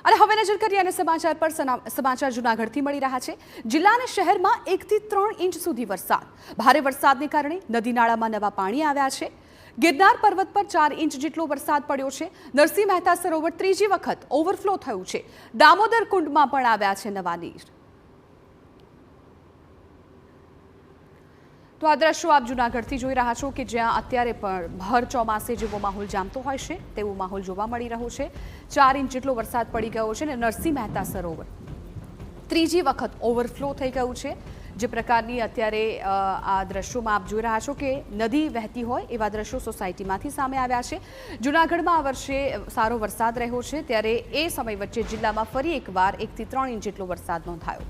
અને હવે નજર કરીએ અને સમાચાર પર સમાચાર જૂનાગઢથી મળી રહ્યા છે। જિલ્લા અને શહેરમાં 1 થી 3 ઇંચ સુધી વરસાદ। ભારે વરસાદને કારણે નદી નાળામાં નવા પાણી આવ્યા છે। ગિરનાર પર્વત પર 4 ઇંચ જેટલો વરસાદ પડ્યો છે। નરસિંહ મહેતા સરોવર ત્રીજી વખત ઓવરફ્લો થયું છે। દામોદર કુંડમાં પણ આવ્યા છે નવા નીર। તો આ દ્રશ્યો આપ જૂનાગઢથી જોઈ રહ્યા છો કે જ્યાં અત્યારે પણ ભર ચોમાસે જેવો માહોલ જામતો હોય છે તેવો માહોલ જોવા મળી રહ્યો છે। 4 ઇંચ જેટલો વરસાદ પડી ગયો છે અને નરસિંહ મહેતા સરોવર ત્રીજી વખત ઓવરફ્લો થઈ ગયું છે। જે પ્રકારની અત્યારે આ દ્રશ્યોમાં આપ જોઈ રહ્યા છો કે નદી વહેતી હોય એવા દ્રશ્યો સોસાયટીમાંથી સામે આવ્યા છે। જૂનાગઢમાં આ વર્ષે સારો વરસાદ રહ્યો છે ત્યારે એ સમય વચ્ચે જિલ્લામાં ફરી એકવાર 1 થી 3 ઇંચ જેટલો વરસાદ નોંધાયો।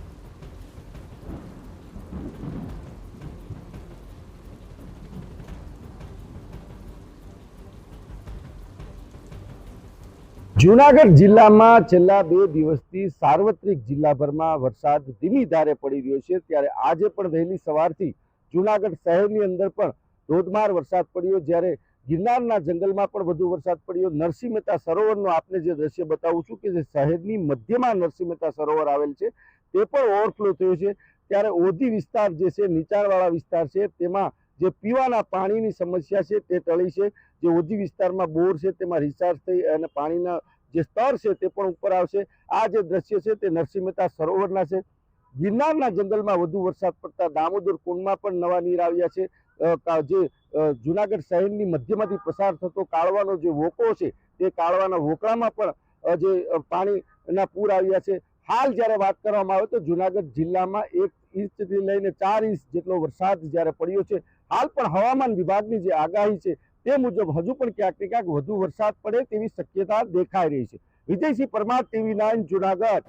જૂનાગઢ જિલ્લામાં છેલ્લા 2 દિવસથી સાર્વત્રિક જિલ્લાભરમાં વરસાદ ધીમી ધારે પડી રહ્યો છે ત્યારે આજે પણ વહેલી સવારથી જૂનાગઢ શહેરની અંદર પણ ધોધમાર વરસાદ પડ્યો। જ્યારે ગિરનારના જંગલમાં પણ વધુ વરસાદ પડ્યો। નરસિંહ મહેતા સરોવરનો આપને જે દ્રશ્ય બતાવું છું કે જે શહેરની મધ્યમાં નરસિંહ મહેતા સરોવર આવેલ છે તે પણ ઓવરફ્લો થયો છે। ત્યારે ઓધી વિસ્તાર જે છે નીચાણવાળા વિસ્તાર છે તેમાં જે પીવાના પાણીની સમસ્યા છે તે ટળી છે। જે ઓધી વિસ્તારમાં બોર છે તેમાં રિચાર્જ થઈ અને પાણીના જે સ્તર છે તે પણ ઉપર આવશે। આ જે દ્રશ્ય છે તે નરસિંહ મહેતા સરોવરના છે। ગિરનારના જંગલમાં વધુ વરસાદ પડતા દામોદર કુંડમાં પણ નવા નીર આવ્યા છે। જે જૂનાગઢ શહેરની મધ્યમાંથી પસાર થતો કાળવાનો જે વોકો છે તે કાળવાના વોકળામાં પણ જે પાણીના પૂર આવ્યા છે। હાલ જ્યારે વાત કરવામાં આવે તો જૂનાગઢ જિલ્લામાં 1 ઇંચથી લઈને 4 ઇંચ જેટલો વરસાદ જ્યારે પડ્યો છે। હાલ પણ હવામાન વિભાગની જે આગાહી છે તે મુજબ હજુ પણ ક્યાંક ને ક્યાંક વધુ વરસાદ પડે તેવી શક્યતા દેખાઈ રહી છે। વિજયસિંહ પરમાર, TV9 જૂનાગઢ।